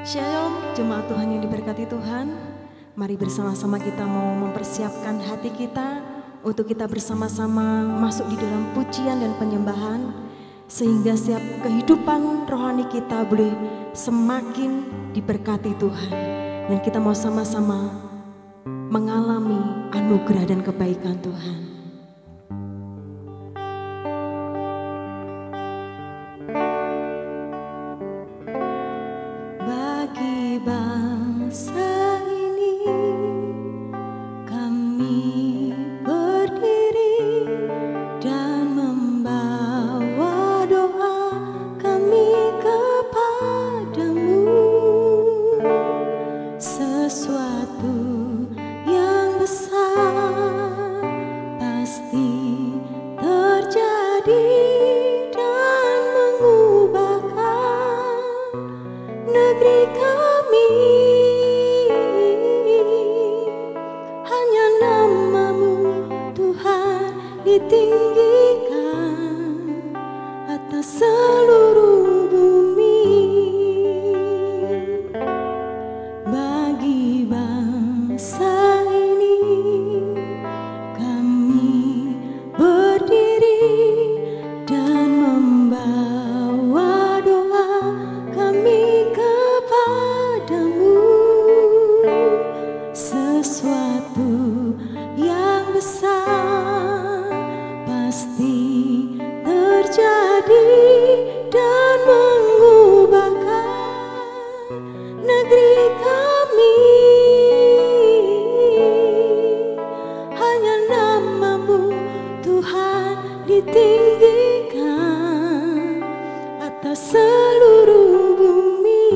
Shalom, jemaat Tuhan yang diberkati Tuhan. Mari bersama-sama kita mau mempersiapkan hati kita untuk kita bersama-sama masuk di dalam pujian dan penyembahan, sehingga setiap kehidupan rohani kita boleh semakin diberkati Tuhan. Dan kita mau sama-sama mengalami anugerah dan kebaikan Tuhan. Bagi bangsa ini kami berdiri dan membawa doa kami kepadamu. Sesuatu yang besar pasti terjadi dan mengubahkan negeri kami. Hanya namamu Tuhan ditinggikan atas seluruh bumi. Bagi bangsa ini kami berdiri dan membawa doa kami kepadamu. Sesuatu yang besar pasti terjadi dan mengubahkan negeri kami. Hanya namamu Tuhan ditinggikan atas seluruh bumi.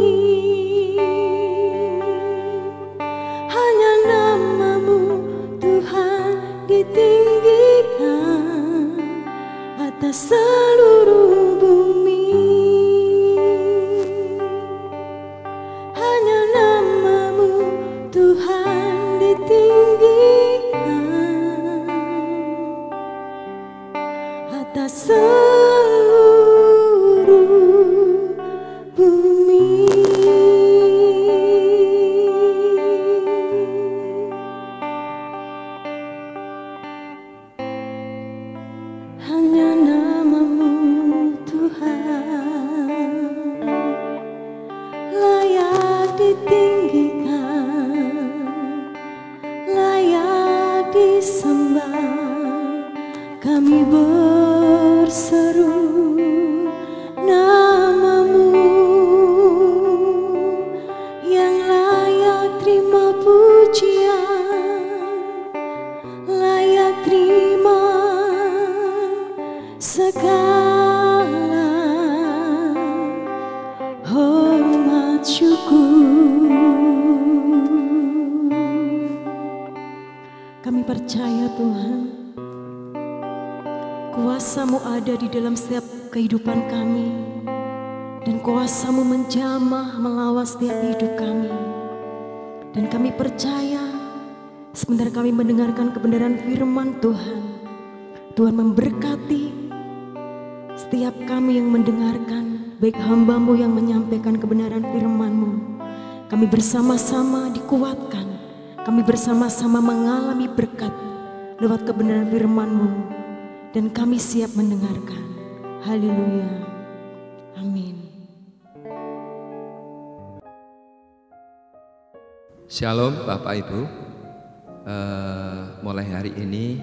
Hanya namamu Tuhan ditinggikan atas seluruh bumi. Hanya namamu Tuhan ditinggikan atas seluruh bumi. Hanya namamu Tuhan layak ditinggikan, layak disembah. Kami berseru namamu yang layak terima pujian, layak terima segala hormat syukur. Kami percaya Tuhan, kuasa-Mu ada di dalam setiap kehidupan kami, dan kuasa-Mu menjamah melawat setiap hidup kami. Dan kami percaya sebentar kami mendengarkan kebenaran firman Tuhan, Tuhan memberkati setiap kami yang mendengarkan, baik hamba-Mu yang menyampaikan kebenaran firman-Mu. Kami bersama-sama dikuatkan, kami bersama-sama mengalami berkat lewat kebenaran firman-Mu, dan kami siap mendengarkan. Haleluya. Amin. Shalom Bapak Ibu. Mulai hari ini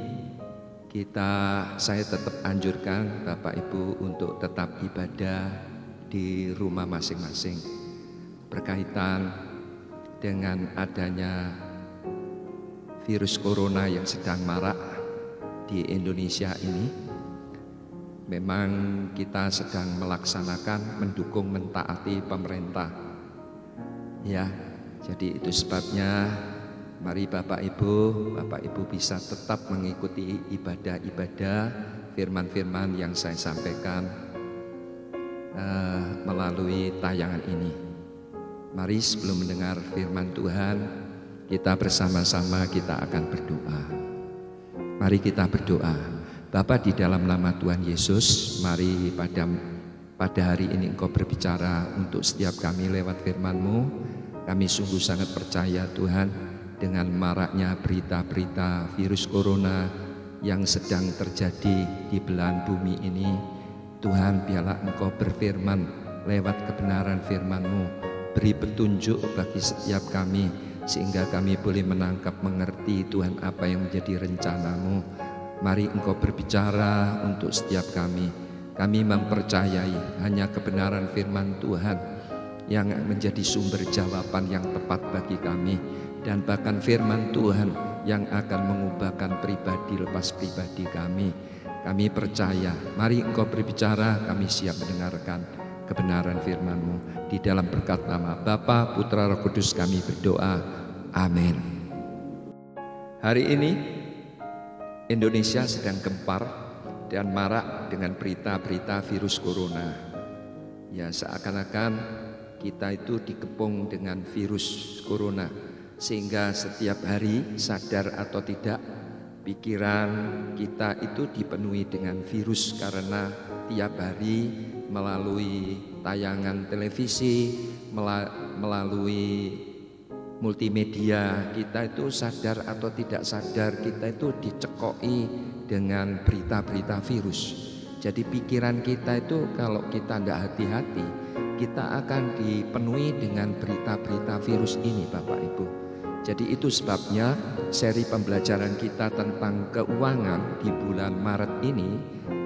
saya tetap anjurkan Bapak Ibu untuk tetap ibadah di rumah masing-masing. Berkaitan dengan adanya virus corona yang sedang marak di Indonesia ini, memang kita sedang melaksanakan, mendukung, mentaati pemerintah. Ya, jadi itu sebabnya mari Bapak Ibu bisa tetap mengikuti ibadah-ibadah firman-firman yang saya sampaikan melalui tayangan ini. Mari sebelum mendengar firman Tuhan, kita bersama-sama kita akan berdoa. Mari kita berdoa. Bapa, di dalam nama Tuhan Yesus, mari pada pada hari ini Engkau berbicara untuk setiap kami lewat firman-Mu. Kami sungguh sangat percaya Tuhan, dengan maraknya berita-berita virus corona yang sedang terjadi di belahan bumi ini, Tuhan, biarlah Engkau berfirman lewat kebenaran firman-Mu, beri petunjuk bagi setiap kami, sehingga kami boleh menangkap, mengerti Tuhan apa yang menjadi rencana-Mu. Mari Engkau berbicara untuk setiap kami. Kami mempercayai hanya kebenaran firman Tuhan yang menjadi sumber jawaban yang tepat bagi kami, dan bahkan firman Tuhan yang akan mengubahkan pribadi lepas pribadi kami. Kami percaya, mari Engkau berbicara, kami siap mendengarkan kebenaran firman-Mu. Di dalam berkat nama Bapa, Putra, Roh Kudus kami berdoa. Amin. Hari ini Indonesia sedang gempar dan marak dengan berita-berita virus corona. Ya, seakan-akan kita itu dikepung dengan virus corona, sehingga setiap hari, sadar atau tidak, pikiran kita itu dipenuhi dengan virus, karena tiap hari melalui tayangan televisi, melalui multimedia, kita itu sadar atau tidak sadar, kita itu dicekoki dengan berita-berita virus. Jadi pikiran kita itu kalau kita tidak hati-hati, kita akan dipenuhi dengan berita-berita virus ini, Bapak Ibu. Jadi itu sebabnya seri pembelajaran kita tentang keuangan di bulan Maret ini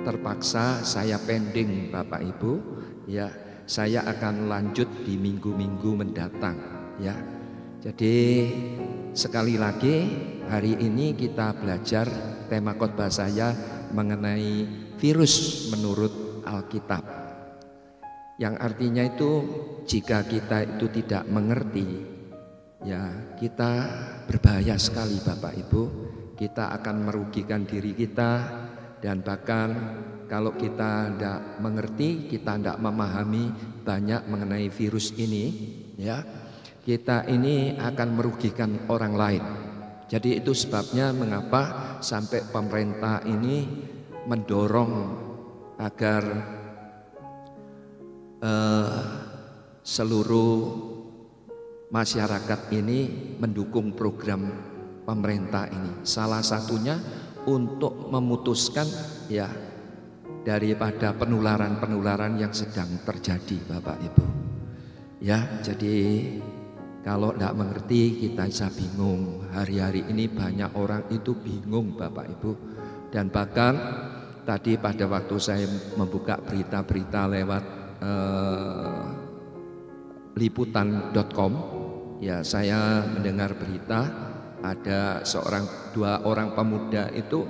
terpaksa saya pending, Bapak Ibu. Ya, saya akan lanjut di minggu-minggu mendatang. Ya, jadi sekali lagi hari ini kita belajar tema khotbah saya mengenai virus menurut Alkitab. Yang artinya itu jika kita itu tidak mengerti, ya kita berbahaya sekali, Bapak Ibu. Kita akan merugikan diri kita, dan bahkan kalau kita tidak mengerti, kita tidak memahami banyak mengenai virus ini, ya kita ini akan merugikan orang lain. Jadi itu sebabnya mengapa sampai pemerintah ini mendorong agar seluruh masyarakat ini mendukung program pemerintah ini. Salah satunya untuk memutuskan ya daripada penularan-penularan yang sedang terjadi, Bapak Ibu. Ya, jadi kalau tidak mengerti kita bisa bingung. Hari-hari ini banyak orang itu bingung, Bapak Ibu. Dan bahkan tadi pada waktu saya membuka berita-berita lewat liputan.com, ya saya mendengar berita ada dua orang pemuda itu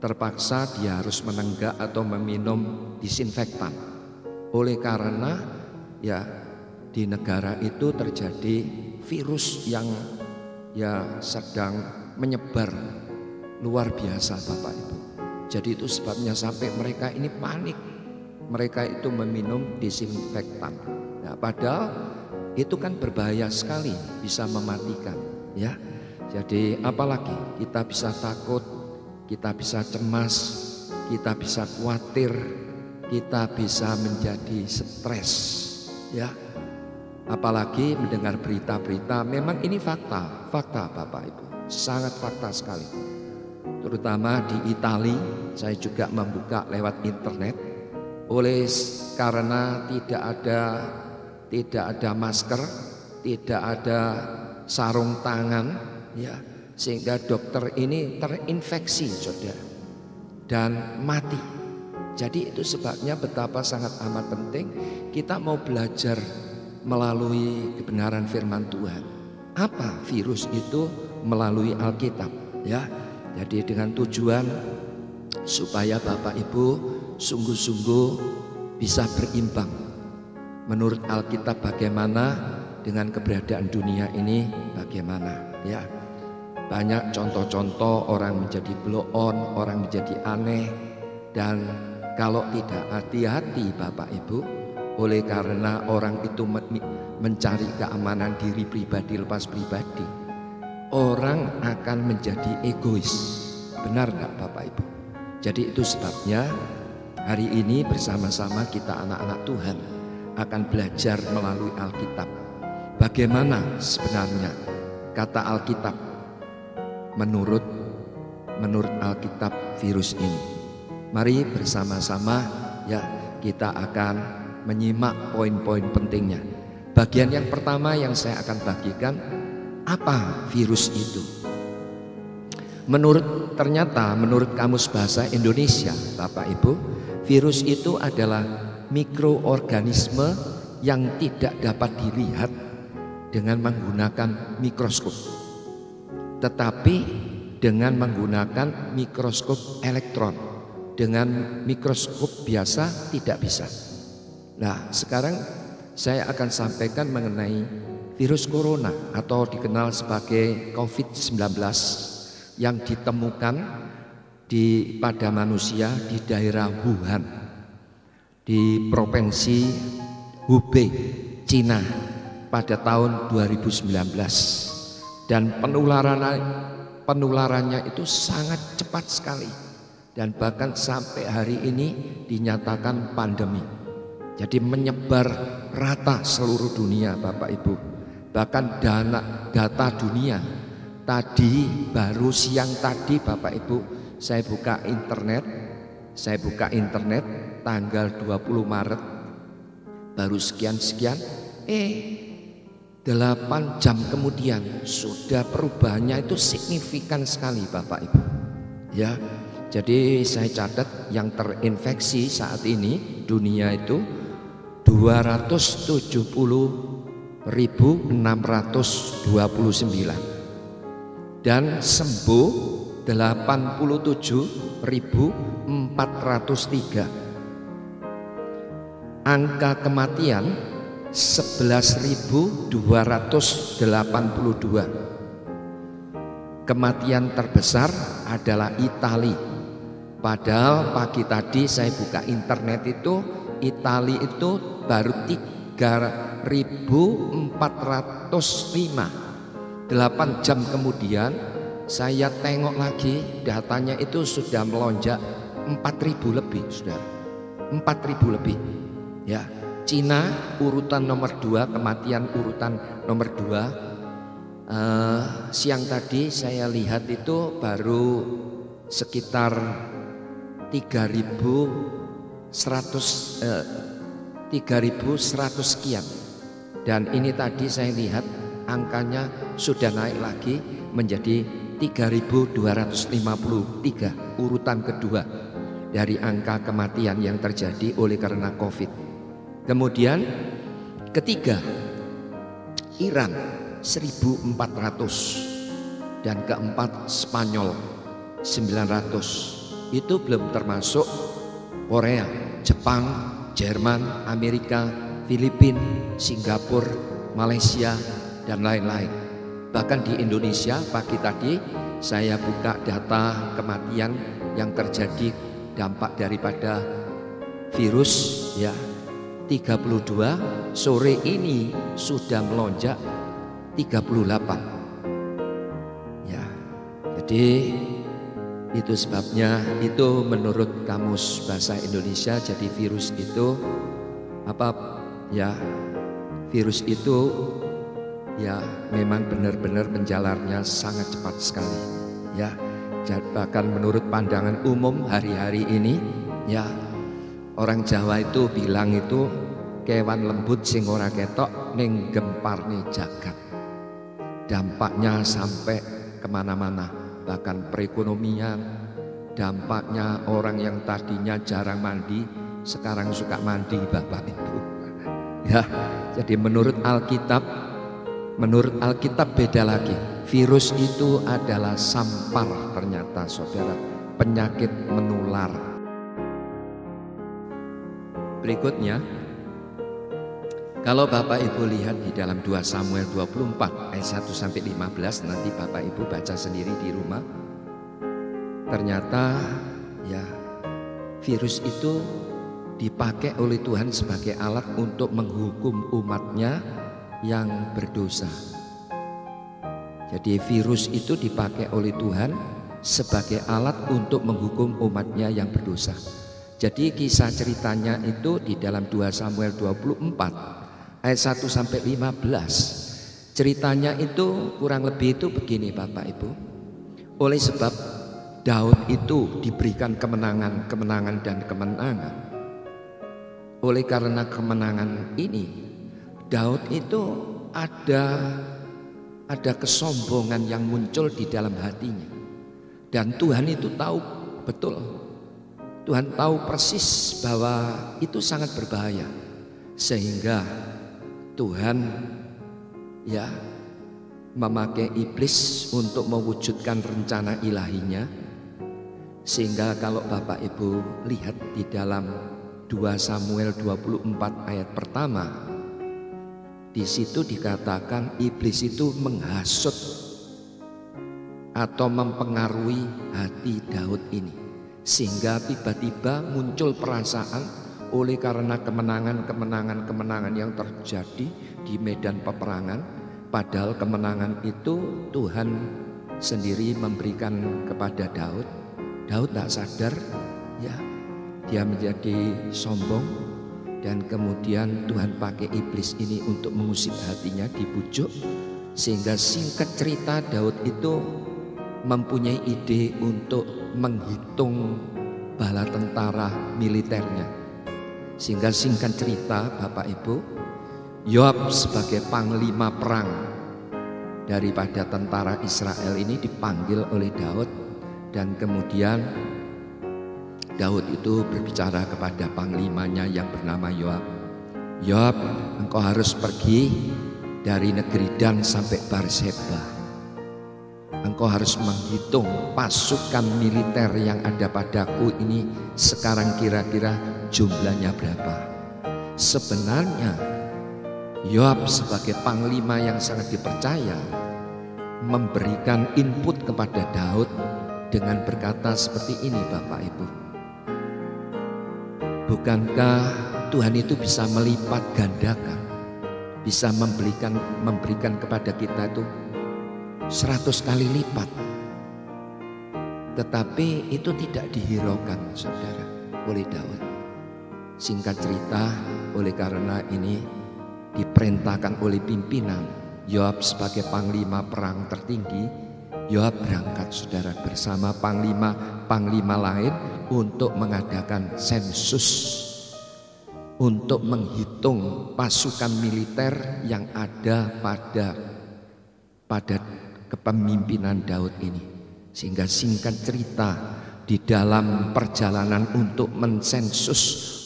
terpaksa dia harus menenggak atau meminum disinfektan oleh karena ya di negara itu terjadi virus yang ya sedang menyebar luar biasa, Bapak Ibu. Jadi itu sebabnya sampai mereka ini panik. Mereka itu meminum disinfektan. Nah, padahal itu kan berbahaya sekali, bisa mematikan, ya. Jadi apalagi kita bisa takut, kita bisa cemas, kita bisa khawatir, kita bisa menjadi stres, ya. Apalagi mendengar berita-berita, memang ini fakta Bapak Ibu, sangat fakta sekali. Terutama di Italia, saya juga membuka lewat internet, karena tidak ada masker, tidak ada sarung tangan, ya, sehingga dokter ini terinfeksi, saudara, dan mati. Jadi itu sebabnya betapa sangat amat penting kita mau belajar melalui kebenaran firman Tuhan. Apa virus itu melalui Alkitab, ya. Jadi dengan tujuan supaya Bapak Ibu sungguh-sungguh bisa berimbang menurut Alkitab bagaimana, dengan keberadaan dunia ini bagaimana, ya. Banyak contoh-contoh orang menjadi blow on, orang menjadi aneh, dan kalau tidak hati-hati Bapak Ibu, oleh karena orang itu mencari keamanan diri pribadi lepas pribadi, orang akan menjadi egois. Benar enggak Bapak Ibu? Jadi itu sebabnya Hari ini bersama-sama kita anak-anak Tuhan akan belajar melalui Alkitab. Bagaimana sebenarnya kata Alkitab menurut Alkitab virus ini. Mari bersama-sama ya kita akan menyimak poin-poin pentingnya. Bagian yang pertama yang saya akan bagikan, apa virus itu? Ternyata menurut Kamus Bahasa Indonesia, Bapak Ibu, virus itu adalah mikroorganisme yang tidak dapat dilihat dengan menggunakan mikroskop, tetapi dengan menggunakan mikroskop elektron. Dengan mikroskop biasa tidak bisa. Nah, sekarang saya akan sampaikan mengenai virus corona atau dikenal sebagai COVID-19 yang ditemukan pada manusia di daerah Wuhan, di provinsi Hubei, Cina pada tahun 2019. Dan penularannya itu sangat cepat sekali, dan bahkan sampai hari ini dinyatakan pandemi. Jadi menyebar rata seluruh dunia, Bapak Ibu. Bahkan data dunia tadi, baru siang tadi Bapak Ibu, saya buka internet tanggal 20 Maret, baru sekian-sekian, 8 jam kemudian sudah perubahannya itu signifikan sekali, Bapak Ibu. Ya, jadi saya catat yang terinfeksi saat ini dunia itu 270.629 dan sembuh 87.403. Angka kematian 11.282. Kematian terbesar adalah Italia. Padahal pagi tadi saya buka internet itu, Italia itu baru 3.405. 8 jam kemudian saya tengok lagi, datanya itu sudah melonjak 4.000 lebih, Saudara. 4.000 lebih. Ya, Cina urutan nomor 2, kematian urutan nomor 2. Siang tadi saya lihat itu baru sekitar 3.100 sekian. Dan ini tadi saya lihat angkanya sudah naik lagi menjadi 3.253, urutan kedua dari angka kematian yang terjadi oleh karena COVID. Kemudian ketiga, Iran 1.400, dan keempat Spanyol 900. Itu belum termasuk Korea, Jepang, Jerman, Amerika, Filipina, Singapura, Malaysia, dan lain-lain. Bahkan di Indonesia pagi tadi saya buka data kematian yang terjadi dampak daripada virus, ya, 32, sore ini sudah melonjak 38. Ya, jadi itu sebabnya, itu menurut Kamus Bahasa Indonesia. Jadi virus itu virus itu ya memang benar-benar menjalarnya sangat cepat sekali. Ya, bahkan menurut pandangan umum hari-hari ini, ya, orang Jawa itu bilang itu kewan lembut sing ora ketok ning gemparne jagat. Dampaknya sampai kemana-mana, bahkan perekonomian. Dampaknya orang yang tadinya jarang mandi sekarang suka mandi, Bapak Ibu. Ya, jadi menurut Alkitab beda lagi. Virus itu adalah sampar, ternyata Saudara, penyakit menular. Berikutnya, kalau Bapak Ibu lihat di dalam 2 Samuel 24 ayat 1-15, nanti Bapak Ibu baca sendiri di rumah. Ternyata ya virus itu dipakai oleh Tuhan sebagai alat untuk menghukum umatnya yang berdosa. Jadi virus itu dipakai oleh Tuhan sebagai alat untuk menghukum umatnya yang berdosa. Jadi kisah ceritanya itu di dalam 2 Samuel 24 ayat 1 sampai 15. Ceritanya itu kurang lebih itu begini Bapak Ibu. Oleh sebab Daud itu diberikan kemenangan dan kemenangan. Oleh karena kemenangan ini, Daud itu ada kesombongan yang muncul di dalam hatinya. Dan Tuhan itu tahu betul. Tuhan tahu persis bahwa itu sangat berbahaya. Sehingga Tuhan memakai iblis untuk mewujudkan rencana ilahinya. Sehingga kalau Bapak Ibu lihat di dalam 2 Samuel 24 ayat pertama, di situ dikatakan iblis itu menghasut atau mempengaruhi hati Daud ini, sehingga tiba-tiba muncul perasaan oleh karena kemenangan yang terjadi di medan peperangan, padahal kemenangan itu Tuhan sendiri memberikan kepada Daud. Daud tak sadar, dia menjadi sombong, dan kemudian Tuhan pakai iblis ini untuk mengusik hatinya, dibujuk, sehingga singkat cerita Daud itu mempunyai ide untuk menghitung bala tentara militernya. Sehingga singkat cerita Bapak Ibu, Yoab sebagai panglima perang daripada tentara Israel ini dipanggil oleh Daud, dan kemudian Daud itu berbicara kepada panglimanya yang bernama Yoab. Yoab, engkau harus pergi dari negeri Dan sampai Berseba. Engkau harus menghitung pasukan militer yang ada padaku ini sekarang kira-kira jumlahnya berapa. Sebenarnya Yoab sebagai panglima yang sangat dipercaya memberikan input kepada Daud dengan berkata seperti ini Bapak Ibu. Bukankah Tuhan itu bisa melipat gandakan, bisa memberikan kepada kita itu 100 kali lipat. Tetapi itu tidak dihiraukan saudara oleh Daud. Singkat cerita, oleh karena ini diperintahkan oleh pimpinan Yoab sebagai panglima perang tertinggi, Yoab berangkat saudara bersama panglima lain untuk mengadakan sensus, untuk menghitung pasukan militer yang ada pada kepemimpinan Daud ini. Sehingga singkat cerita, di dalam perjalanan untuk mensensus,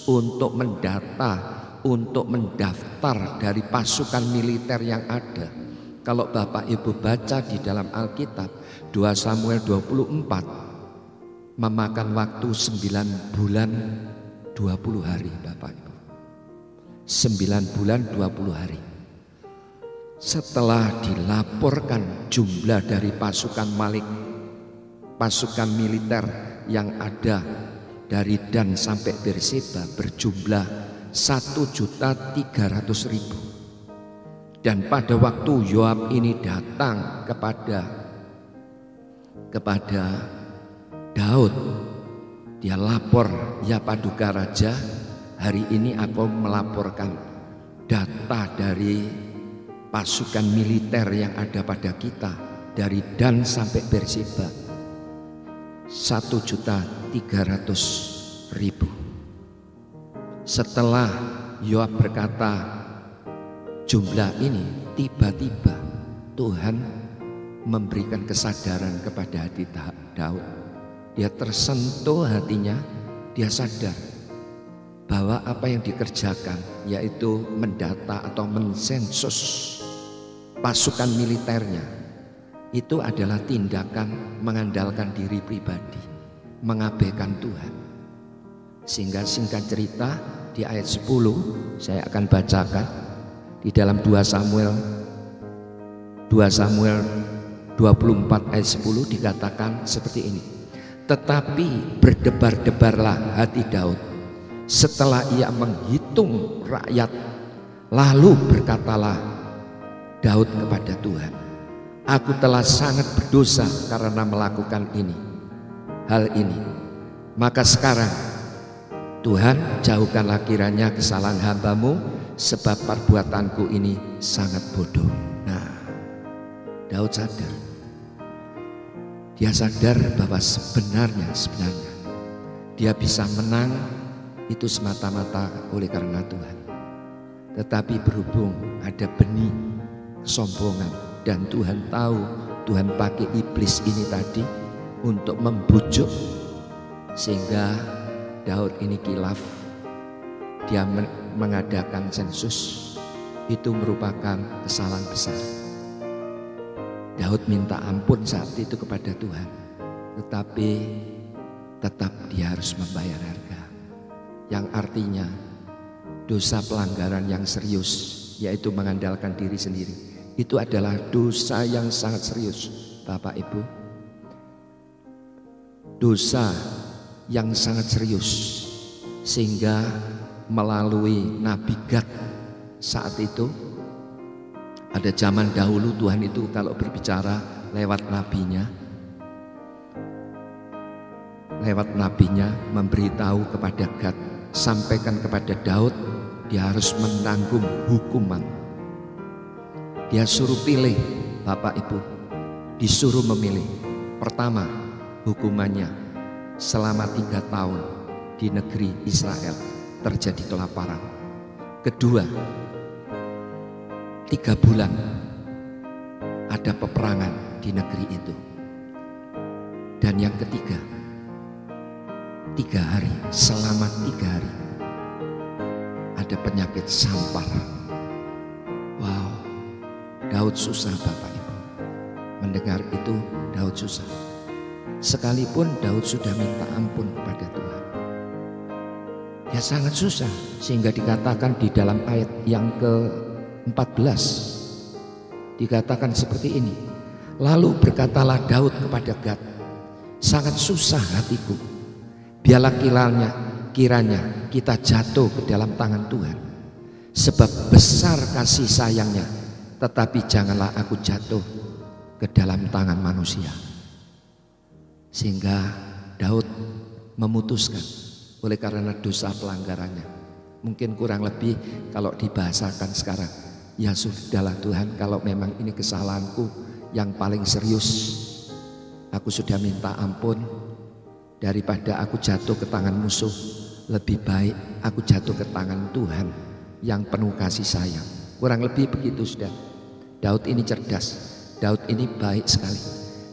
untuk mendata, untuk mendaftar dari pasukan militer yang ada, kalau Bapak Ibu baca di dalam Alkitab 2 Samuel 24 memakan waktu 9 bulan 20 hari Bapak Ibu. 9 bulan 20 hari. Setelah dilaporkan jumlah dari pasukan militer yang ada dari Dan sampai Berseba berjumlah 1.300.000. Dan pada waktu Yoab ini datang kepada Daud, dia lapor, ya Paduka Raja, hari ini aku melaporkan data dari pasukan militer yang ada pada kita dari Dan sampai Berseba 1.300.000. Setelah Yoab berkata jumlah ini, tiba-tiba Tuhan memberikan kesadaran kepada hati Daud. Dia tersentuh hatinya, dia sadar bahwa apa yang dikerjakan yaitu mendata atau mensensus pasukan militernya itu adalah tindakan mengandalkan diri pribadi, mengabaikan Tuhan. Sehingga singkat cerita di ayat 10 saya akan bacakan di dalam 2 Samuel 24 ayat 10 dikatakan seperti ini. Tetapi berdebar-debarlah hati Daud setelah ia menghitung rakyat. Lalu berkatalah Daud kepada Tuhan, aku telah sangat berdosa karena melakukan hal ini. Maka sekarang Tuhan, jauhkanlah kiranya kesalahan hamba-Mu, sebab perbuatanku ini sangat bodoh. Nah, Daud sadar. Dia sadar bahwa sebenarnya dia bisa menang itu semata-mata oleh karena Tuhan. Tetapi berhubung ada benih kesombongan, dan Tuhan tahu Tuhan pakai iblis ini tadi untuk membujuk, sehingga Daud ini kilaf. Dia mengadakan sensus. Itu merupakan kesalahan besar. Daud minta ampun saat itu kepada Tuhan, tetapi tetap dia harus membayar harga. Yang artinya dosa pelanggaran yang serius, yaitu mengandalkan diri sendiri, itu adalah dosa yang sangat serius, Bapak Ibu. Dosa yang sangat serius, sehingga melalui Nabi Gad saat itu, ada zaman dahulu Tuhan itu kalau berbicara lewat nabinya memberitahu kepada Gad, sampaikan kepada Daud, dia harus menanggung hukuman. Dia suruh pilih, Bapak Ibu, disuruh memilih. Pertama, hukumannya selama 3 tahun di negeri Israel terjadi kelaparan. Kedua, 3 bulan ada peperangan di negeri itu. Dan yang ketiga, 3 hari, selama 3 hari ada penyakit sampar. Wow, Daud susah, Bapak Ibu. Mendengar itu Daud susah. Sekalipun Daud sudah minta ampun kepada Tuhan, ya sangat susah, sehingga dikatakan di dalam ayat yang ke-14 dikatakan seperti ini. Lalu berkatalah Daud kepada Gad, sangat susah hatiku, biarlah kiranya kita jatuh ke dalam tangan Tuhan, sebab besar kasih sayangnya, tetapi janganlah aku jatuh ke dalam tangan manusia. Sehingga Daud memutuskan oleh karena dosa pelanggarannya. Mungkin kurang lebih kalau dibahasakan sekarang, ya sudahlah Tuhan, kalau memang ini kesalahanku yang paling serius, aku sudah minta ampun. Daripada aku jatuh ke tangan musuh, lebih baik aku jatuh ke tangan Tuhan yang penuh kasih sayang. Kurang lebih begitu, sudah. Daud ini cerdas, Daud ini baik sekali.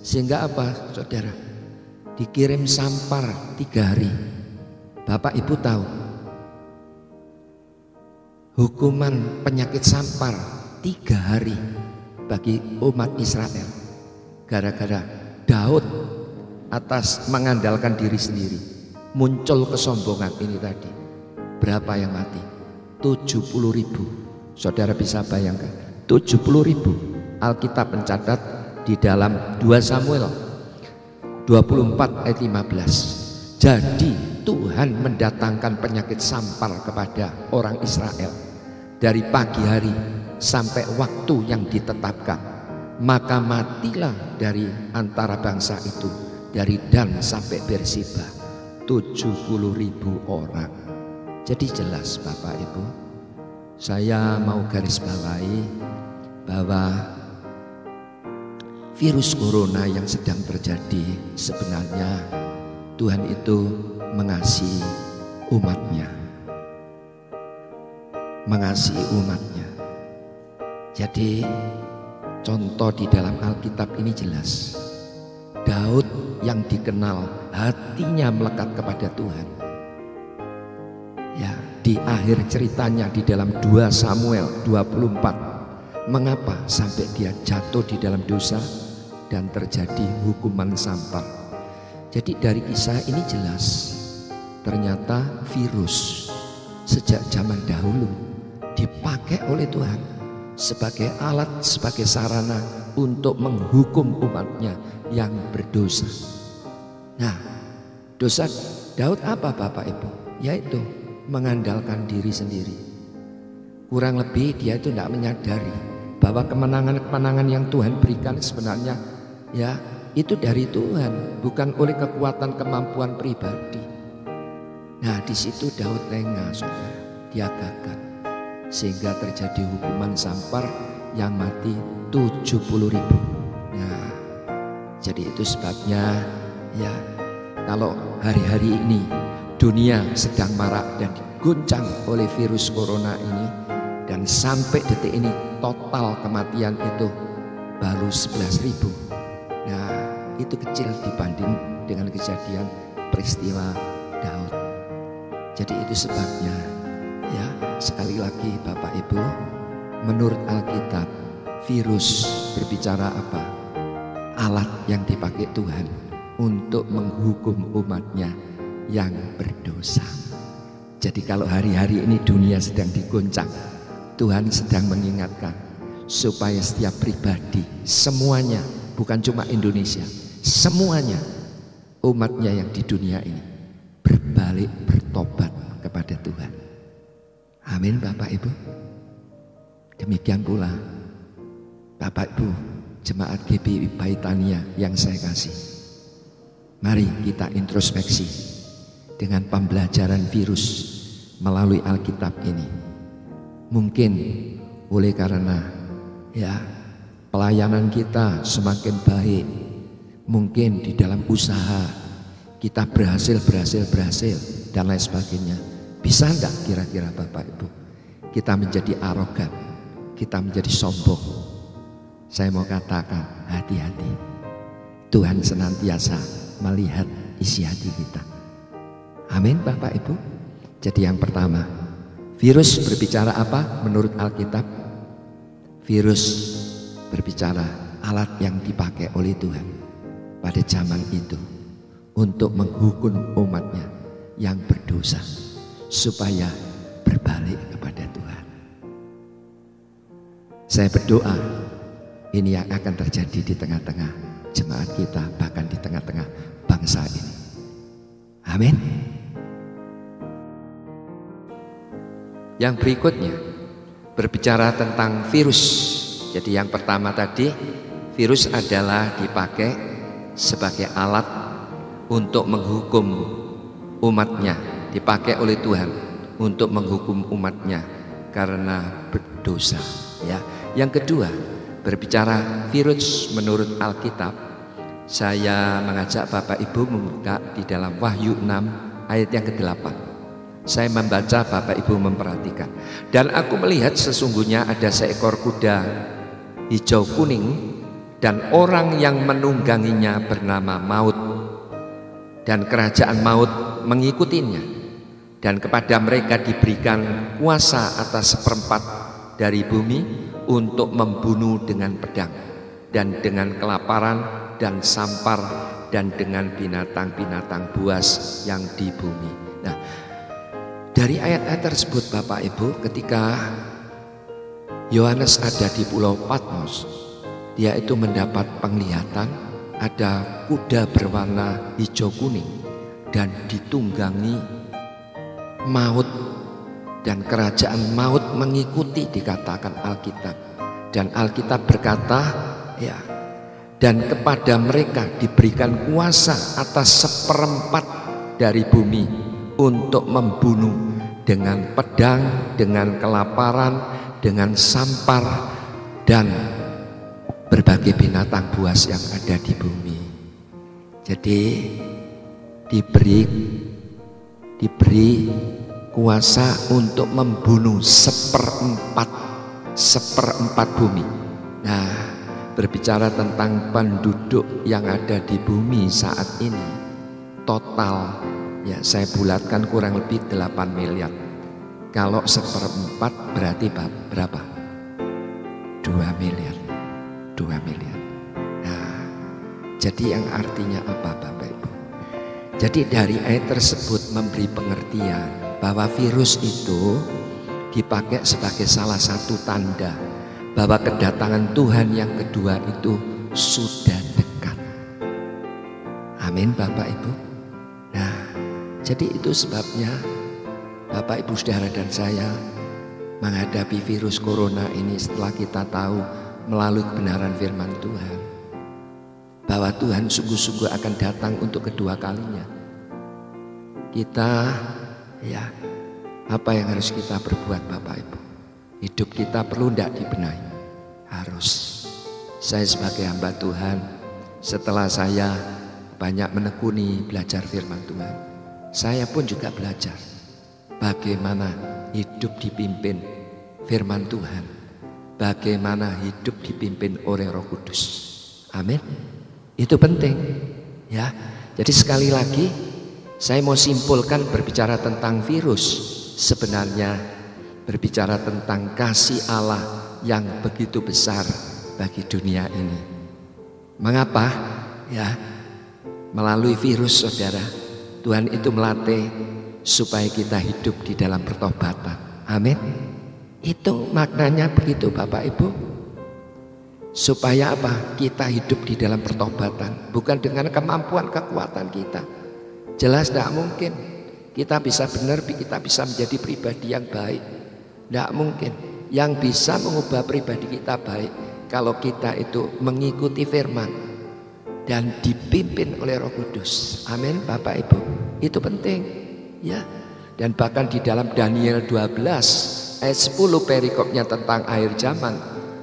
Sehingga apa, saudara? Dikirim sampar 3 hari. Bapak Ibu tahu hukuman penyakit sampar 3 hari bagi umat Israel, gara-gara Daud atas mengandalkan diri sendiri, muncul kesombongan ini tadi. Berapa yang mati? 70.000. Saudara bisa bayangkan, 70.000. Alkitab mencatat di dalam 2 Samuel 24 ayat 15. Jadi Tuhan mendatangkan penyakit sampar kepada orang Israel dari pagi hari sampai waktu yang ditetapkan. Maka matilah dari antara bangsa itu, dari Dan sampai Berseba, 70.000 orang. Jadi jelas Bapak Ibu, saya mau garis bawahi bahwa virus corona yang sedang terjadi, sebenarnya Tuhan itu mengasihi umatnya. Mengasihi umatnya. Jadi contoh di dalam Alkitab ini jelas. Daud yang dikenal hatinya melekat kepada Tuhan. Ya, di akhir ceritanya di dalam 2 Samuel 24, mengapa sampai dia jatuh di dalam dosa dan terjadi hukuman sampar. Jadi dari kisah ini jelas, ternyata virus sejak zaman dahulu dipakai oleh Tuhan sebagai alat, sebagai sarana untuk menghukum umatnya yang berdosa. Nah, dosa Daud apa Bapak Ibu? Yaitu mengandalkan diri sendiri. Kurang lebih dia itu tidak menyadari bahwa kemenangan-kemenangan yang Tuhan berikan sebenarnya ya itu dari Tuhan, bukan oleh kekuatan kemampuan pribadi. Nah, di situ Daud lengah, saudara. Dia gagal. Sehingga terjadi hukuman sampar yang mati 70.000. Nah, jadi itu sebabnya ya, kalau hari-hari ini dunia sedang marak dan diguncang oleh virus corona ini, dan sampai detik ini total kematian itu baru 11.000. Nah, itu kecil dibanding dengan kejadian peristiwa Daud. Jadi itu sebabnya ya, sekali lagi Bapak Ibu, menurut Alkitab virus berbicara apa? Alat yang dipakai Tuhan untuk menghukum umatnya yang berdosa. Jadi kalau hari-hari ini dunia sedang digoncang, Tuhan sedang mengingatkan supaya setiap pribadi, semuanya, bukan cuma Indonesia, semuanya umatnya yang di dunia ini berbalik, bertobat kepada Tuhan. Amin Bapak Ibu. Demikian pula Bapak Ibu jemaat GBI Baitania yang saya kasih, mari kita introspeksi dengan pembelajaran virus melalui Alkitab ini. Mungkin oleh karena ya pelayanan kita semakin baik, mungkin di dalam usaha kita berhasil dan lain sebagainya. Bisa enggak kira-kira Bapak Ibu kita menjadi arogan, kita menjadi sombong? Saya mau katakan, hati-hati. Tuhan senantiasa melihat isi hati kita. Amin Bapak Ibu. Jadi yang pertama, virus berbicara apa menurut Alkitab? Virus berbicara alat yang dipakai oleh Tuhan pada zaman itu untuk menghukum umatnya yang berdosa supaya berbalik kepada Tuhan. Saya berdoa ini yang akan terjadi di tengah-tengah jemaat kita, bahkan di tengah-tengah bangsa ini. Amin. Yang berikutnya berbicara tentang virus. Jadi yang pertama tadi, virus adalah dipakai sebagai alat untuk menghukum umatnya, dipakai oleh Tuhan untuk menghukum umatnya karena berdosa. Ya. Yang kedua, berbicara virus menurut Alkitab, saya mengajak Bapak Ibu membuka di dalam Wahyu 6 ayat yang ke-8. Saya membaca, Bapak Ibu memperhatikan. Dan aku melihat sesungguhnya ada seekor kuda hijau kuning, dan orang yang menungganginya bernama Maut, dan kerajaan maut mengikutinya, dan kepada mereka diberikan kuasa atas seperempat dari bumi untuk membunuh dengan pedang dan dengan kelaparan dan sampar dan dengan binatang-binatang buas yang di bumi. Nah, dari ayat-ayat tersebut Bapak Ibu, ketika Yohanes ada di Pulau Patmos, dia itu mendapat penglihatan ada kuda berwarna hijau kuning dan ditunggangi maut, dan kerajaan maut mengikuti, dikatakan Alkitab. Dan Alkitab berkata ya, dan kepada mereka diberikan kuasa atas seperempat dari bumi untuk membunuh dengan pedang, dengan kelaparan, dengan sampar, dan berbagai binatang buas yang ada di bumi. Jadi diberi kuasa untuk membunuh seperempat bumi. Nah, berbicara tentang penduduk yang ada di bumi saat ini, total ya saya bulatkan kurang lebih 8 miliar. Kalau seperempat berarti berapa? 2 miliar. Nah, jadi yang artinya apa Bapak Ibu? Jadi dari ayat tersebut memberi pengertian bahwa virus itu dipakai sebagai salah satu tanda bahwa kedatangan Tuhan yang kedua itu sudah dekat. Amin Bapak Ibu. Nah, jadi itu sebabnya Bapak Ibu saudara dan saya menghadapi virus corona ini setelah kita tahu melalui kebenaran firman Tuhan bahwa Tuhan sungguh-sungguh akan datang untuk kedua kalinya. Kita Ya, apa yang harus kita perbuat Bapak Ibu? Hidup kita perlu tidak dibenahi? Harus. Saya sebagai hamba Tuhan, setelah saya banyak menekuni belajar firman Tuhan, saya pun juga belajar bagaimana hidup dipimpin firman Tuhan, bagaimana hidup dipimpin oleh Roh Kudus. Amin. Itu penting ya. Jadi sekali lagi saya mau simpulkan berbicara tentang virus, sebenarnya berbicara tentang kasih Allah yang begitu besar bagi dunia ini. Mengapa? Ya, melalui virus saudara, Tuhan itu melatih supaya kita hidup di dalam pertobatan. Amin. Itu maknanya begitu Bapak Ibu. Supaya apa? Kita hidup di dalam pertobatan, bukan dengan kemampuan kekuatan kita. Jelas tidak mungkin kita bisa benar, kita bisa menjadi pribadi yang baik. Tidak mungkin. Yang bisa mengubah pribadi kita baik kalau kita itu mengikuti firman dan dipimpin oleh Roh Kudus. Amin Bapak Ibu. Itu penting ya. Dan bahkan di dalam Daniel 12 ayat 10 perikopnya tentang akhir zaman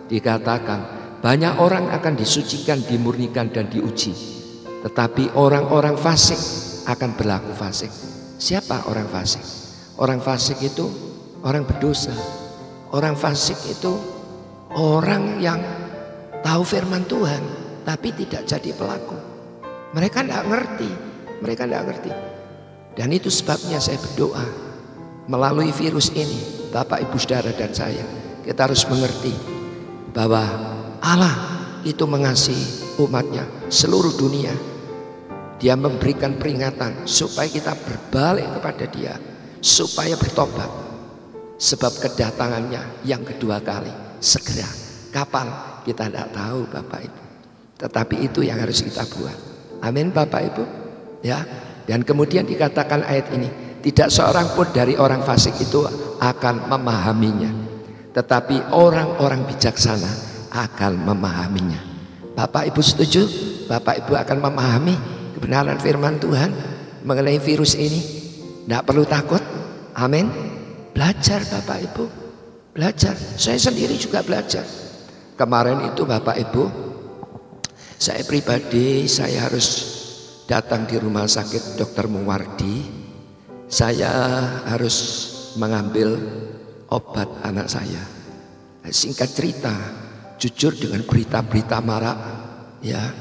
dikatakan banyak orang akan disucikan, dimurnikan dan diuji. Tetapi orang-orang fasik akan berlaku fasik. Siapa orang fasik? Orang fasik itu orang berdosa. Orang fasik itu orang yang tahu firman Tuhan tapi tidak jadi pelaku. Mereka tidak ngerti. Mereka tidak ngerti. Dan itu sebabnya saya berdoa melalui virus ini, Bapak Ibu Saudara dan saya, kita harus mengerti bahwa Allah itu mengasihi umatnya seluruh dunia. Dia memberikan peringatan supaya kita berbalik kepada Dia, supaya bertobat. Sebab kedatangannya yang kedua kali segera. Kapan? Kita tidak tahu Bapak Ibu. Tetapi itu yang harus kita buat. Amin Bapak Ibu. Ya. Dan kemudian dikatakan ayat ini, tidak seorang pun dari orang fasik itu akan memahaminya, tetapi orang-orang bijaksana akan memahaminya. Bapak Ibu setuju? Bapak Ibu akan memahami kebenaran firman Tuhan mengenai virus ini. Tidak perlu takut. Amin. Belajar Bapak Ibu, belajar. Saya sendiri juga belajar. Kemarin itu Bapak Ibu, saya pribadi saya harus datang di rumah sakit Dr. Muwardi. Saya harus mengambil obat anak saya. Singkat cerita, jujur dengan berita-berita marak ya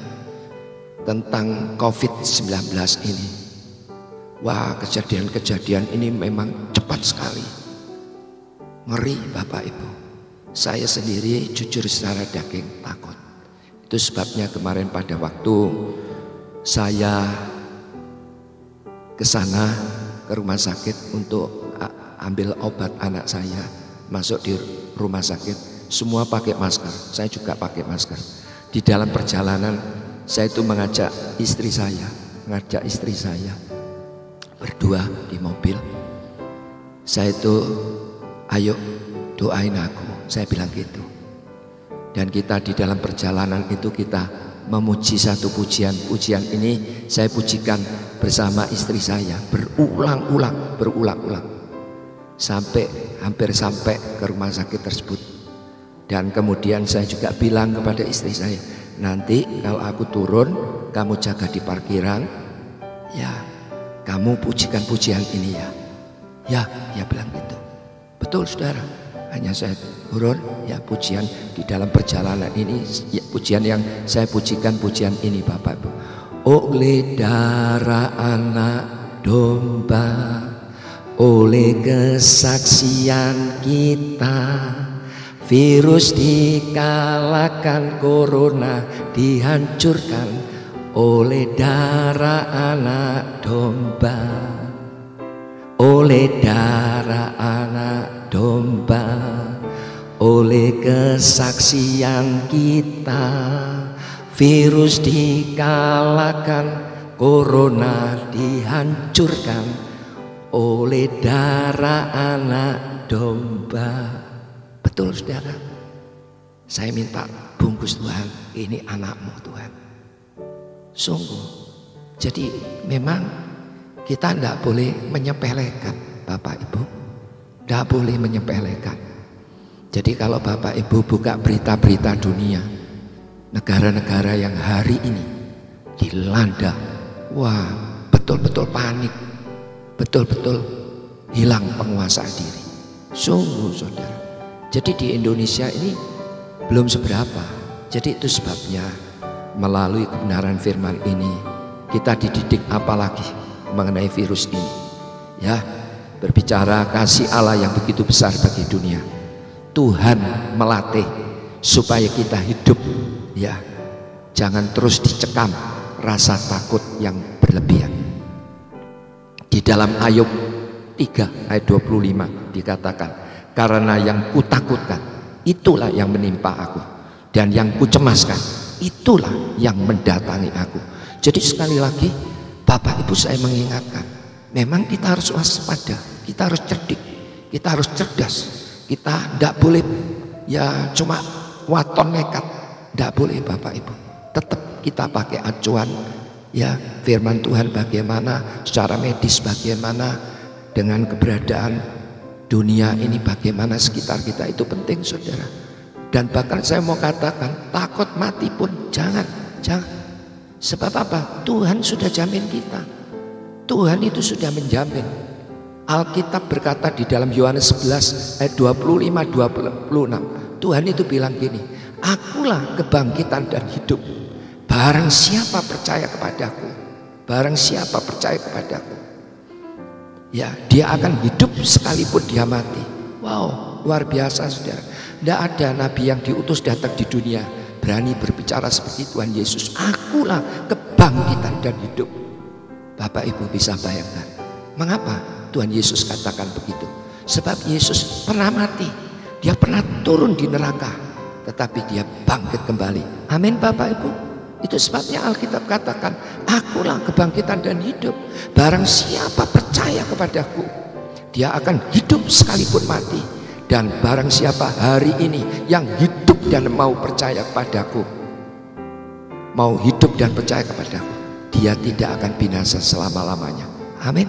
tentang COVID-19 ini. Wah, kejadian-kejadian ini memang cepat sekali. Ngeri Bapak Ibu. Saya sendiri jujur secara daging takut. Itu sebabnya kemarin pada waktu saya ke sana ke rumah sakit untuk ambil obat anak saya, masuk di rumah sakit, semua pakai masker. Saya juga pakai masker. Di dalam perjalanan saya itu mengajak istri saya berdua di mobil. Saya itu, ayo doain aku, saya bilang gitu. Dan kita di dalam perjalanan itu kita memuji satu pujian. Pujian ini saya pujikan bersama istri saya berulang-ulang sampai hampir sampai ke rumah sakit tersebut. Dan kemudian saya juga bilang kepada istri saya, nanti kalau aku turun kamu jaga di parkiran ya, kamu pujikan pujian ini ya. Ya, dia bilang gitu. Betul saudara. Hanya saya turun ya, pujian di dalam perjalanan ini ya, pujian yang saya pujikan pujian ini Bapak Ibu. Oleh darah anak domba, oleh kesaksian kita, virus dikalahkan, corona dihancurkan. Oleh darah anak domba, oleh darah anak domba, oleh kesaksian kita, virus dikalahkan, corona dihancurkan. Oleh darah anak domba. Betul saudara. Saya minta bungkus Tuhan, ini anakmu Tuhan. Sungguh. Jadi memang kita tidak boleh menyepelekan. Bapak Ibu. Tidak boleh menyepelekan. Jadi kalau Bapak Ibu buka berita-berita dunia, negara-negara yang hari ini dilanda, wah betul-betul panik, betul-betul hilang penguasaan diri. Sungguh saudara. Jadi di Indonesia ini belum seberapa. Jadi itu sebabnya melalui kebenaran firman ini kita dididik apalagi mengenai virus ini. Ya, berbicara kasih Allah yang begitu besar bagi dunia. Tuhan melatih supaya kita hidup, ya, jangan terus dicekam rasa takut yang berlebihan. Di dalam Ayub 3 ayat 25 dikatakan, karena yang kutakutkan itulah yang menimpa aku, dan yang kucemaskan itulah yang mendatangi aku. Jadi sekali lagi Bapak Ibu saya mengingatkan, memang kita harus waspada, kita harus cerdik, kita harus cerdas, kita tidak boleh ya cuma waton nekat, tidak boleh Bapak Ibu. Tetap kita pakai acuan ya firman Tuhan, bagaimana secara medis, bagaimana dengan keberadaan dunia ini, bagaimana sekitar kita, itu penting saudara. Dan bahkan saya mau katakan, takut mati pun jangan. Sebab apa? Tuhan sudah jamin kita. Tuhan itu sudah menjamin. Alkitab berkata di dalam Yohanes 11 ayat 25-26, Tuhan itu bilang gini, akulah kebangkitan dan hidup. Barang siapa percaya kepadaku, barang siapa percaya kepadaku, ya dia akan hidup sekalipun dia mati. Wow, luar biasa saudara. Tidak ada nabi yang diutus datang di dunia berani berbicara seperti Tuhan Yesus. Akulah kebangkitan dan hidup. Bapak Ibu bisa bayangkan mengapa Tuhan Yesus katakan begitu? Sebab Yesus pernah mati, dia pernah turun di neraka, tetapi dia bangkit kembali. Amin Bapak Ibu. Itu sebabnya Alkitab katakan, akulah kebangkitan dan hidup. Barang siapa percaya kepadaku, dia akan hidup sekalipun mati. Dan barang siapa hari ini yang hidup dan mau percaya kepadaku, mau hidup dan percaya kepadaku, dia tidak akan binasa selama-lamanya. Amin.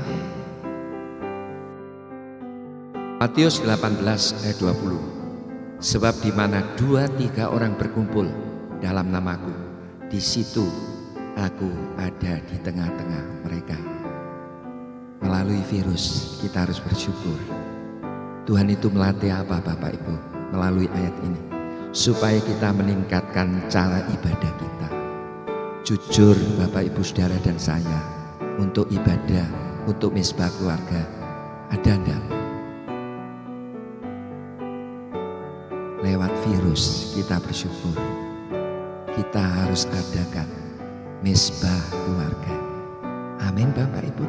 Matius 18 ayat 20. Sebab di mana 2-3 orang berkumpul dalam namaku, di situ aku ada di tengah-tengah mereka. Melalui virus kita harus bersyukur. Tuhan itu melatih apa Bapak Ibu? Melalui ayat ini, supaya kita meningkatkan cara ibadah kita. Jujur Bapak Ibu Saudara dan saya, untuk ibadah, untuk misbah keluarga, ada enggak? Lewat virus kita bersyukur. Kita harus adakan misbah keluarga. Amin Bapak Ibu.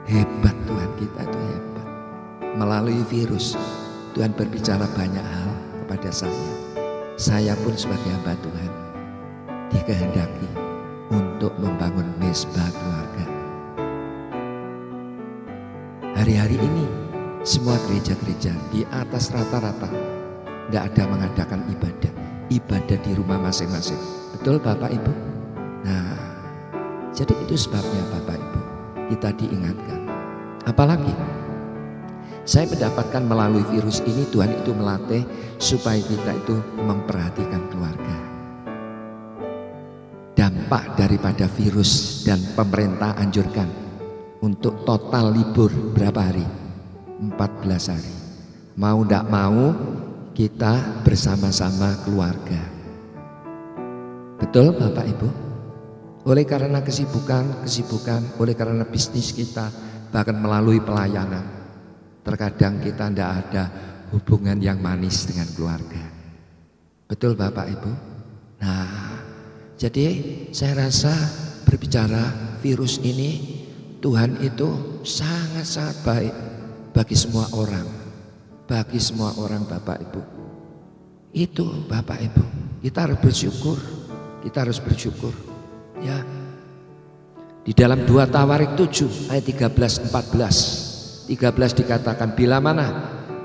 Hebat Tuhan kita itu hebat. Melalui virus Tuhan berbicara banyak hal kepada saya. Saya pun sebagai hamba Tuhan dikehendaki untuk membangun misbah keluarga. Hari-hari ini semua gereja-gereja di atas rata-rata tidak ada mengadakan ibadah di rumah masing-masing. Betul Bapak Ibu? Nah, jadi itu sebabnya Bapak Ibu kita diingatkan. Apalagi saya mendapatkan melalui virus ini, Tuhan itu melatih supaya kita itu memperhatikan keluarga. Dampak daripada virus dan pemerintah anjurkan untuk total libur berapa hari? 14 hari. Mau tidak mau kita bersama-sama keluarga. Betul Bapak Ibu? Oleh karena kesibukan, oleh karena bisnis kita, bahkan melalui pelayanan, terkadang kita tidak ada hubungan yang manis dengan keluarga. Betul Bapak Ibu? Nah, jadi saya rasa berbicara virus ini, Tuhan itu sangat-sangat baik bagi semua orang. Bagi semua orang Bapak Ibu. Itu Bapak Ibu, kita harus bersyukur. Kita harus bersyukur. Ya. Di dalam 2 Tawarik 7 ayat 13-14 dikatakan, bila mana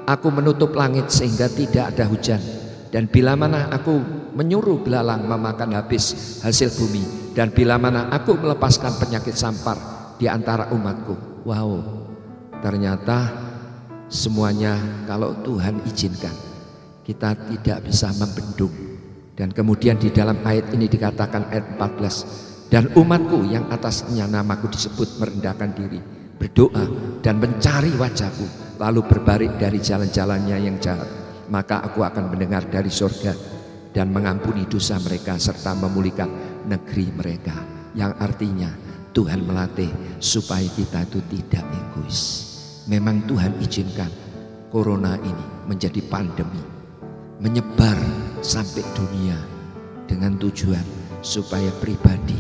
aku menutup langit sehingga tidak ada hujan, dan bila mana aku menyuruh belalang memakan habis hasil bumi, dan bila mana aku melepaskan penyakit sampar di antara umatku. Wow, Ternyata semuanya kalau Tuhan izinkan, kita tidak bisa membendung. Dan kemudian di dalam ayat ini dikatakan ayat 14, dan umatku yang atasnya namaku disebut merendahkan diri, berdoa dan mencari wajahku, lalu berbalik dari jalan-jalannya yang jahat, maka aku akan mendengar dari surga dan mengampuni dosa mereka serta memulihkan negeri mereka. Yang artinya Tuhan melatih supaya kita itu tidak egois. Memang Tuhan izinkan corona ini menjadi pandemi, menyebar sampai dunia dengan tujuan supaya pribadi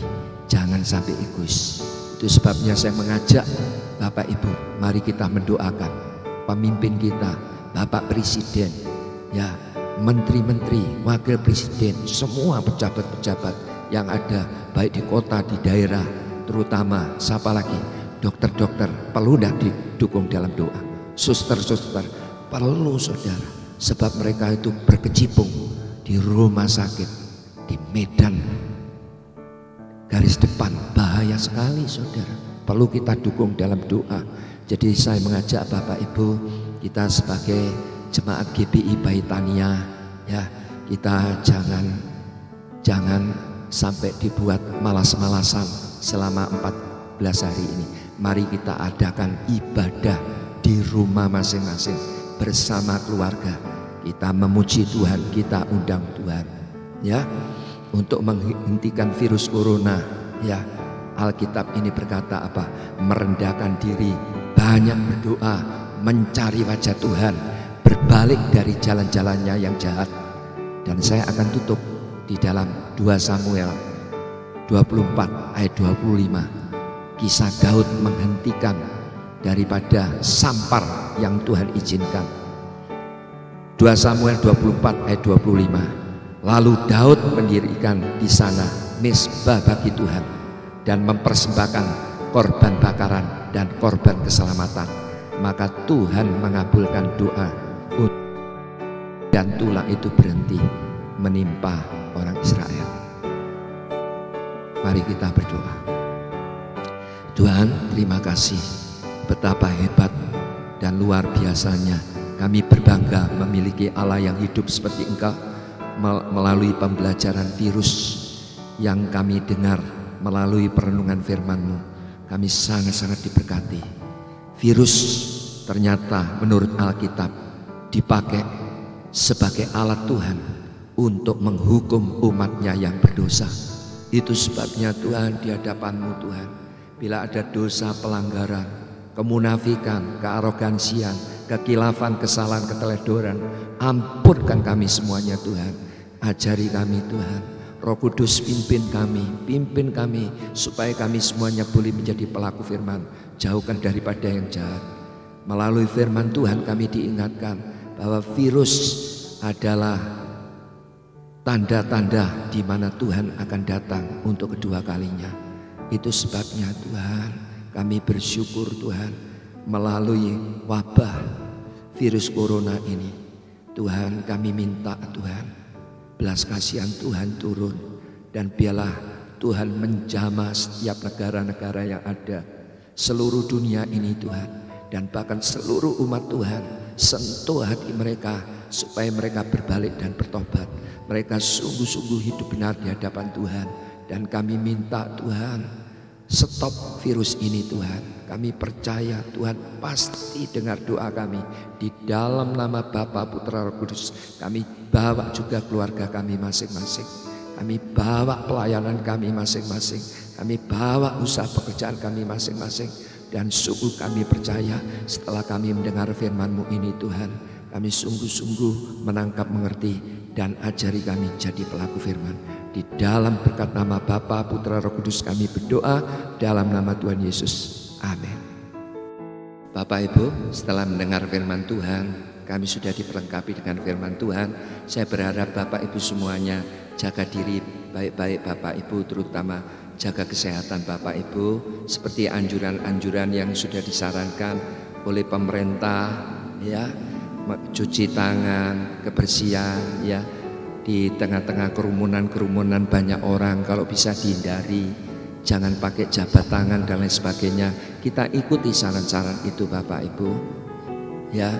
jangan sampai egois. Itu sebabnya saya mengajak Bapak Ibu, mari kita mendoakan pemimpin kita, Bapak Presiden, ya, menteri-menteri, wakil presiden, semua pejabat-pejabat yang ada baik di kota, di daerah, terutama siapa lagi, dokter-dokter perlu tidak didukung dalam doa, suster-suster perlu saudara, sebab mereka itu berkecimpung di rumah sakit, di medan garis depan, bahaya sekali saudara, perlu kita dukung dalam doa. Jadi saya mengajak Bapak Ibu, kita sebagai jemaat GBI Baitania, ya, kita jangan sampai dibuat malas-malasan selama 14 hari ini. Mari kita adakan ibadah di rumah masing-masing bersama keluarga. Kita memuji Tuhan, kita undang Tuhan, ya, untuk menghentikan virus corona. Ya, Alkitab ini berkata apa? Merendahkan diri, banyak berdoa, mencari wajah Tuhan, berbalik dari jalan-jalannya yang jahat. Dan saya akan tutup di dalam 2 Samuel 24 ayat 25. Kisah Daud menghentikan daripada sampar yang Tuhan izinkan. 2 Samuel 24 ayat 25. Lalu Daud mendirikan di sana mezbah bagi Tuhan dan mempersembahkan korban bakaran dan korban keselamatan. Maka Tuhan mengabulkan doa dan tulah itu berhenti menimpa orang Israel. Mari kita berdoa. Tuhan, terima kasih, betapa hebat dan luar biasanya kami berbangga memiliki Allah yang hidup seperti Engkau. Melalui pembelajaran virus yang kami dengar, melalui perenungan firman-Mu, kami sangat-sangat diberkati. Virus ternyata menurut Alkitab dipakai sebagai alat Tuhan untuk menghukum umatnya yang berdosa. Itu sebabnya Tuhan, di hadapan-Mu Tuhan, bila ada dosa pelanggaran, kemunafikan, kearogansian, kekilafan, kesalahan, keteledoran, ampunkan kami semuanya Tuhan. Ajari kami Tuhan, Roh Kudus pimpin kami supaya kami semuanya boleh menjadi pelaku firman. Jauhkan daripada yang jahat. Melalui firman Tuhan kami diingatkan bahwa virus adalah tanda-tanda di mana Tuhan akan datang untuk kedua kalinya. Itu sebabnya Tuhan, kami bersyukur Tuhan, melalui wabah virus corona ini, Tuhan, kami minta Tuhan, belas kasihan Tuhan turun, dan biarlah Tuhan menjamah setiap negara-negara yang ada, seluruh dunia ini Tuhan, dan bahkan seluruh umat Tuhan. Sentuh hati mereka supaya mereka berbalik dan bertobat. Mereka sungguh-sungguh hidup benar di hadapan Tuhan. Dan kami minta Tuhan, stop virus ini Tuhan. Kami percaya Tuhan pasti dengar doa kami. Di dalam nama Bapa, Putra, Roh Kudus, kami bawa juga keluarga kami masing-masing. Kami bawa pelayanan kami masing-masing. Kami bawa usaha pekerjaan kami masing-masing. Dan sungguh kami percaya setelah kami mendengar firman-Mu ini Tuhan, kami sungguh-sungguh menangkap, mengerti, dan ajari kami jadi pelaku firman. Di dalam berkat nama Bapa, Putra, Roh Kudus kami berdoa dalam nama Tuhan Yesus. Amin. Bapak Ibu, setelah mendengar firman Tuhan, kami sudah diperlengkapi dengan firman Tuhan. Saya berharap Bapak Ibu semuanya jaga diri baik-baik Bapak Ibu, terutama jaga kesehatan Bapak Ibu seperti anjuran-anjuran yang sudah disarankan oleh pemerintah, ya, cuci tangan, kebersihan, ya, di tengah-tengah kerumunan banyak orang kalau bisa dihindari, jangan pakai jabat tangan dan lain sebagainya. kita ikuti saran-saran itu Bapak Ibu. Ya,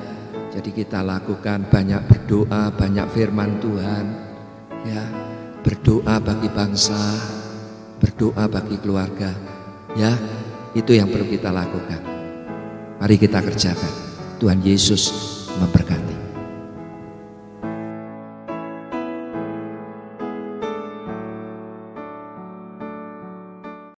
jadi kita lakukan banyak berdoa, banyak firman Tuhan. Ya, berdoa bagi bangsa, berdoa bagi keluarga. Ya, itu yang perlu kita lakukan. Mari kita kerjakan. Tuhan Yesus memberkati.